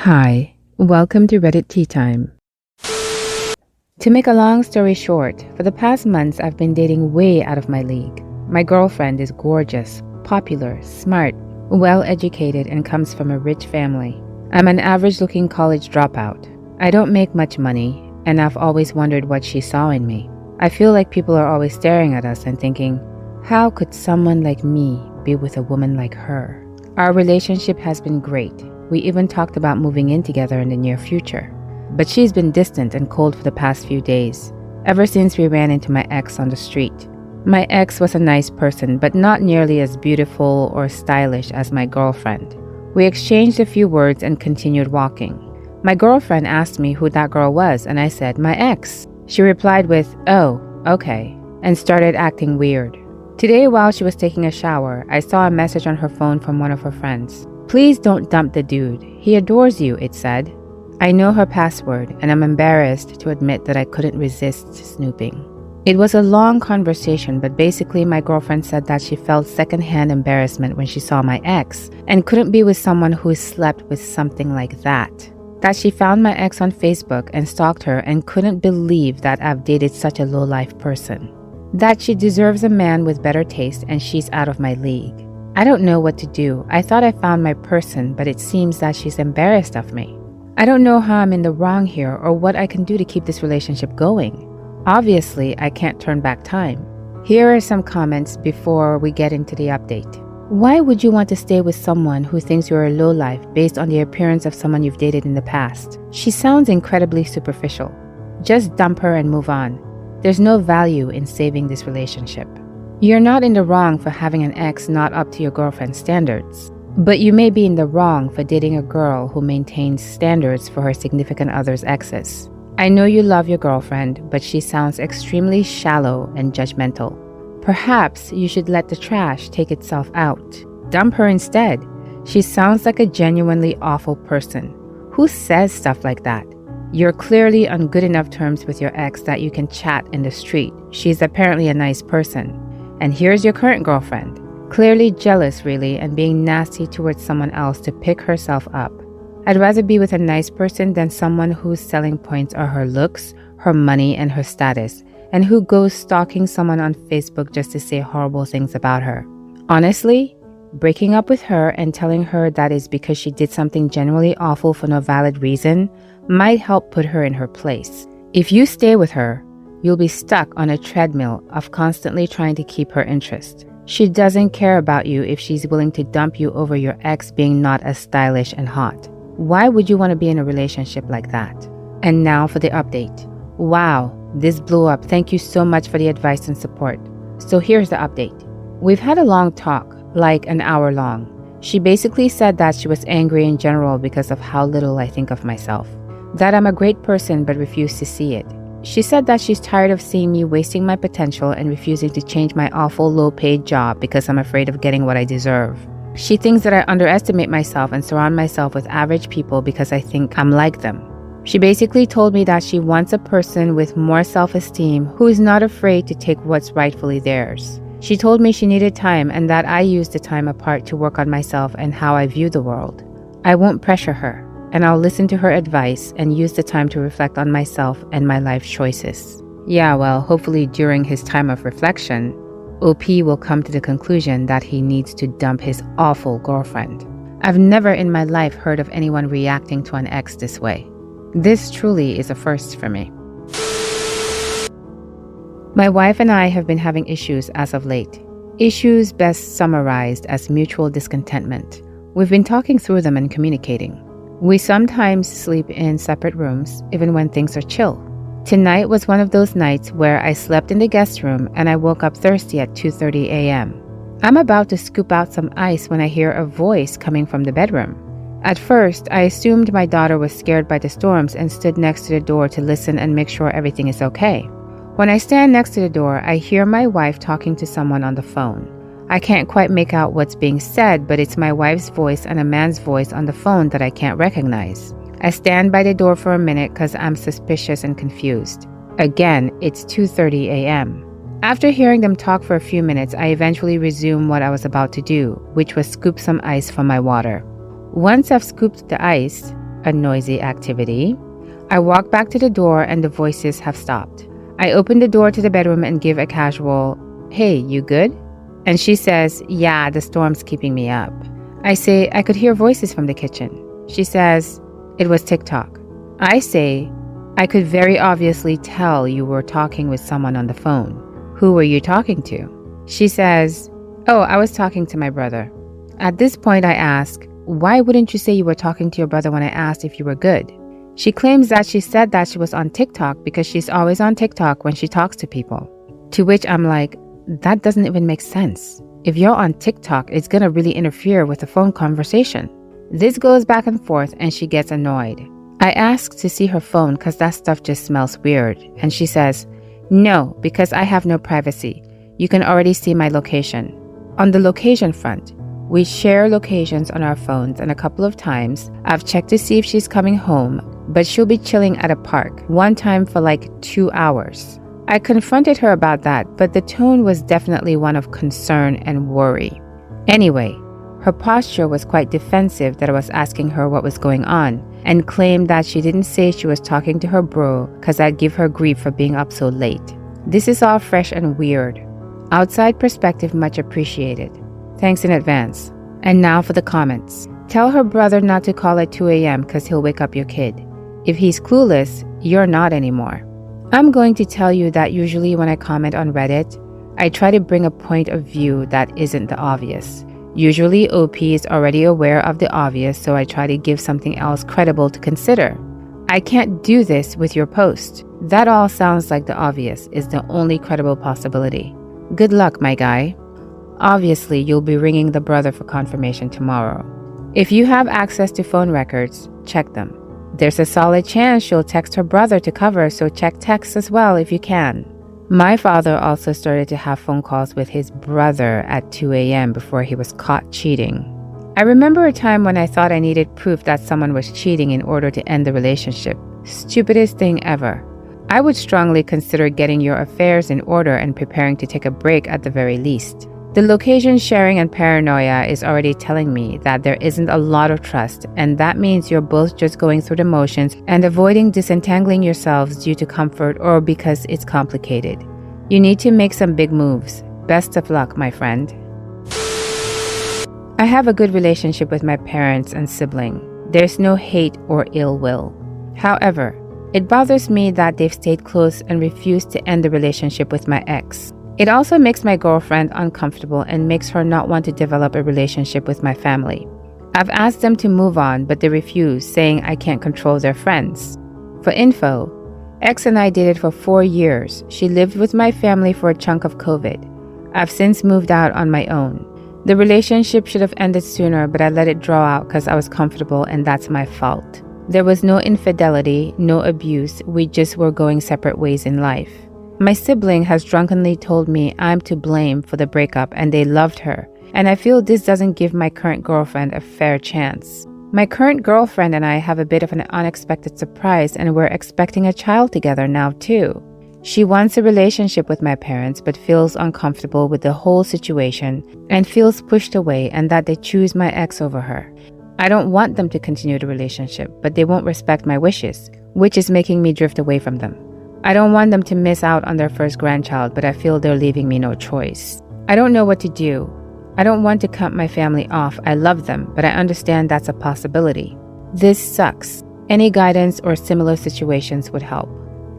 Hi, welcome to Reddit Tea Time. To make a long story short, for the past months I've been dating way out of my league. My girlfriend is gorgeous, popular, smart, well-educated, and comes from a rich family. I'm an average-looking college dropout. I don't make much money, and I've always wondered what she saw in me. I feel like people are always staring at us and thinking, how could someone like me be with a woman like her? Our relationship has been great. We even talked about moving in together in the near future. But she's been distant and cold for the past few days, ever since we ran into my ex on the street. My ex was a nice person, but not nearly as beautiful or stylish as my girlfriend. We exchanged a few words and continued walking. My girlfriend asked me who that girl was, and I said, my ex. She replied with, oh, okay, and started acting weird. Today, while she was taking a shower, I saw a message on her phone from one of her friends. Please don't dump the dude. He adores you, it said. I know her password, and I'm embarrassed to admit that I couldn't resist snooping. It was a long conversation, but basically my girlfriend said that she felt secondhand embarrassment when she saw my ex and couldn't be with someone who slept with something like that. That she found my ex on Facebook and stalked her and couldn't believe that I've dated such a low-life person. That she deserves a man with better taste and she's out of my league. I don't know what to do. I thought I found my person, but it seems that she's embarrassed of me. I don't know how I'm in the wrong here or what I can do to keep this relationship going. Obviously, I can't turn back time. Here are some comments before we get into the update. Why would you want to stay with someone who thinks you're a lowlife based on the appearance of someone you've dated in the past? She sounds incredibly superficial. Just dump her and move on. There's no value in saving this relationship. You're not in the wrong for having an ex not up to your girlfriend's standards. But you may be in the wrong for dating a girl who maintains standards for her significant other's exes. I know you love your girlfriend, but she sounds extremely shallow and judgmental. Perhaps you should let the trash take itself out. Dump her instead. She sounds like a genuinely awful person. Who says stuff like that? You're clearly on good enough terms with your ex that you can chat in the street. She's apparently a nice person. And here's your current girlfriend. Clearly jealous, really, and being nasty towards someone else to pick herself up. I'd rather be with a nice person than someone whose selling points are her looks, her money, and her status, and who goes stalking someone on Facebook just to say horrible things about her. Honestly, breaking up with her and telling her that is because she did something genuinely awful for no valid reason might help put her in her place. If you stay with her, you'll be stuck on a treadmill of constantly trying to keep her interest. She doesn't care about you if she's willing to dump you over your ex being not as stylish and hot. Why would you want to be in a relationship like that? And now for the update. Wow, this blew up. Thank you so much for the advice and support. So here's the update. We've had a long talk, like an hour long. She basically said that she was angry in general because of how little I think of myself. That I'm a great person but refuse to see it. She said that she's tired of seeing me wasting my potential and refusing to change my awful low-paid job because I'm afraid of getting what I deserve. She thinks that I underestimate myself and surround myself with average people because I think I'm like them. She basically told me that she wants a person with more self-esteem who is not afraid to take what's rightfully theirs. She told me she needed time and that I used the time apart to work on myself and how I view the world. I won't pressure her, and I'll listen to her advice and use the time to reflect on myself and my life choices. Yeah, well, hopefully during his time of reflection, OP will come to the conclusion that he needs to dump his awful girlfriend. I've never in my life heard of anyone reacting to an ex this way. This truly is a first for me. My wife and I have been having issues as of late. Issues best summarized as mutual discontentment. We've been talking through them and communicating. We sometimes sleep in separate rooms, even when things are chill. Tonight was one of those nights where I slept in the guest room and I woke up thirsty at 2:30 a.m. I'm about to scoop out some ice when I hear a voice coming from the bedroom. At first, I assumed my daughter was scared by the storms and stood next to the door to listen and make sure everything is okay. When I stand next to the door, I hear my wife talking to someone on the phone. I can't quite make out what's being said, but it's my wife's voice and a man's voice on the phone that I can't recognize. I stand by the door for a minute because I'm suspicious and confused. Again, it's 2:30 a.m. After hearing them talk for a few minutes, I eventually resume what I was about to do, which was scoop some ice from my water. Once I've scooped the ice, a noisy activity. I walk back to the door and the voices have stopped. I open the door to the bedroom and give a casual, "Hey, you good?" And she says, "Yeah, the storm's keeping me up." I say, "I could hear voices from the kitchen." She says, "It was TikTok." I say, "I could very obviously tell you were talking with someone on the phone. Who were you talking to?" She says, "Oh, I was talking to my brother." At this point, I ask, "Why wouldn't you say you were talking to your brother when I asked if you were good?" She claims that she said that she was on TikTok because she's always on TikTok when she talks to people. To which I'm like, that doesn't even make sense. If you're on TikTok, it's gonna really interfere with the phone conversation. This goes back and forth and she gets annoyed. I ask to see her phone because that stuff just smells weird. And she says, "No, because I have no privacy. You can already see my location." On the location front, we share locations on our phones, and a couple of times I've checked to see if she's coming home, but she'll be chilling at a park, one time for like 2 hours. I confronted her about that, but the tone was definitely one of concern and worry. Anyway, her posture was quite defensive that I was asking her what was going on, and claimed that she didn't say she was talking to her bro because I'd give her grief for being up so late. This is all fresh and weird. Outside perspective much appreciated. Thanks in advance. And now for the comments. Tell her brother not to call at 2 a.m. because he'll wake up your kid. If he's clueless, you're not anymore. I'm going to tell you that usually when I comment on Reddit, I try to bring a point of view that isn't the obvious. Usually OP is already aware of the obvious, so I try to give something else credible to consider. I can't do this with your post. That all sounds like the obvious is the only credible possibility. Good luck, my guy. Obviously, you'll be ringing the brother for confirmation tomorrow. If you have access to phone records, check them. There's a solid chance she'll text her brother to cover, so check texts as well if you can. My father also started to have phone calls with his brother at 2 a.m. before he was caught cheating. I remember a time when I thought I needed proof that someone was cheating in order to end the relationship. Stupidest thing ever. I would strongly consider getting your affairs in order and preparing to take a break at the very least. The location sharing and paranoia is already telling me that there isn't a lot of trust, and that means you're both just going through the motions and avoiding disentangling yourselves due to comfort or because it's complicated. You need to make some big moves. Best of luck, my friend. I have a good relationship with my parents and sibling. There's no hate or ill will. However, it bothers me that they've stayed close and refused to end the relationship with my ex. It also makes my girlfriend uncomfortable and makes her not want to develop a relationship with my family. I've asked them to move on, but they refuse, saying I can't control their friends. For info, ex and I dated for 4 years. She lived with my family for a chunk of COVID. I've since moved out on my own. The relationship should have ended sooner, but I let it draw out because I was comfortable, and that's my fault. There was no infidelity, no abuse, we just were going separate ways in life. My sibling has drunkenly told me I'm to blame for the breakup and they loved her, and I feel this doesn't give my current girlfriend a fair chance. My current girlfriend and I have a bit of an unexpected surprise, and we're expecting a child together now too. She wants a relationship with my parents but feels uncomfortable with the whole situation and feels pushed away and that they choose my ex over her. I don't want them to continue the relationship, but they won't respect my wishes, which is making me drift away from them. I don't want them to miss out on their first grandchild, but I feel they're leaving me no choice. I don't know what to do. I don't want to cut my family off. I love them, but I understand that's a possibility. This sucks. Any guidance or similar situations would help.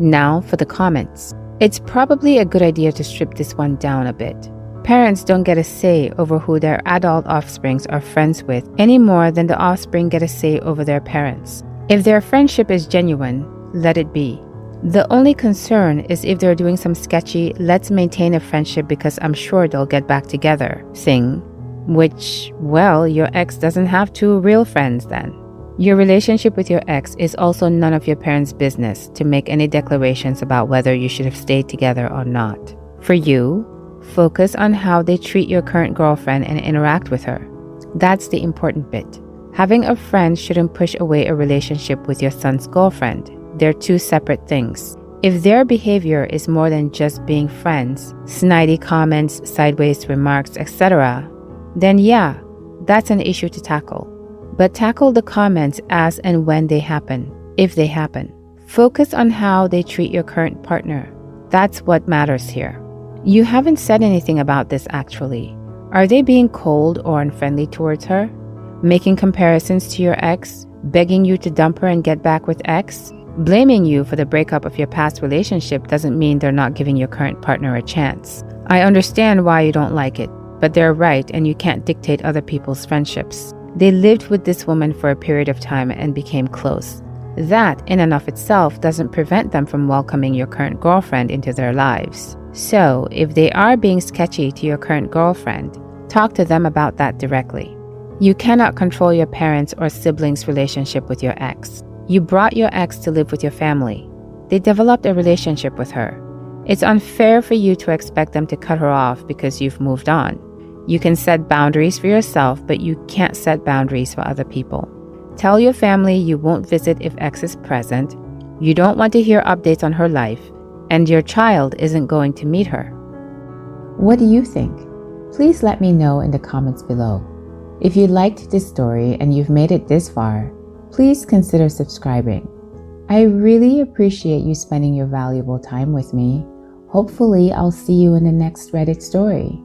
Now for the comments. It's probably a good idea to strip this one down a bit. Parents don't get a say over who their adult offsprings are friends with any more than the offspring get a say over their parents. If their friendship is genuine, let it be. The only concern is if they're doing some sketchy, let's maintain a friendship because I'm sure they'll get back together thing, which, well, your ex doesn't have 2 real friends then. Your relationship with your ex is also none of your parents' business to make any declarations about whether you should have stayed together or not. For you, focus on how they treat your current girlfriend and interact with her. That's the important bit. Having a friend shouldn't push away a relationship with your son's girlfriend. They're 2 separate things. If their behavior is more than just being friends, snidey comments, sideways remarks, etc., then yeah, that's an issue to tackle. But tackle the comments as and when they happen, if they happen. Focus on how they treat your current partner. That's what matters here. You haven't said anything about this actually. Are they being cold or unfriendly towards her? Making comparisons to your ex? Begging you to dump her and get back with ex? Blaming you for the breakup of your past relationship doesn't mean they're not giving your current partner a chance. I understand why you don't like it, but they're right and you can't dictate other people's friendships. They lived with this woman for a period of time and became close. That, in and of itself, doesn't prevent them from welcoming your current girlfriend into their lives. So, if they are being sketchy to your current girlfriend, talk to them about that directly. You cannot control your parents' or siblings' relationship with your ex. You brought your ex to live with your family. They developed a relationship with her. It's unfair for you to expect them to cut her off because you've moved on. You can set boundaries for yourself, but you can't set boundaries for other people. Tell your family you won't visit if ex is present, you don't want to hear updates on her life, and your child isn't going to meet her. What do you think? Please let me know in the comments below. If you liked this story and you've made it this far, please consider subscribing. I really appreciate you spending your valuable time with me. Hopefully, I'll see you in the next Reddit story.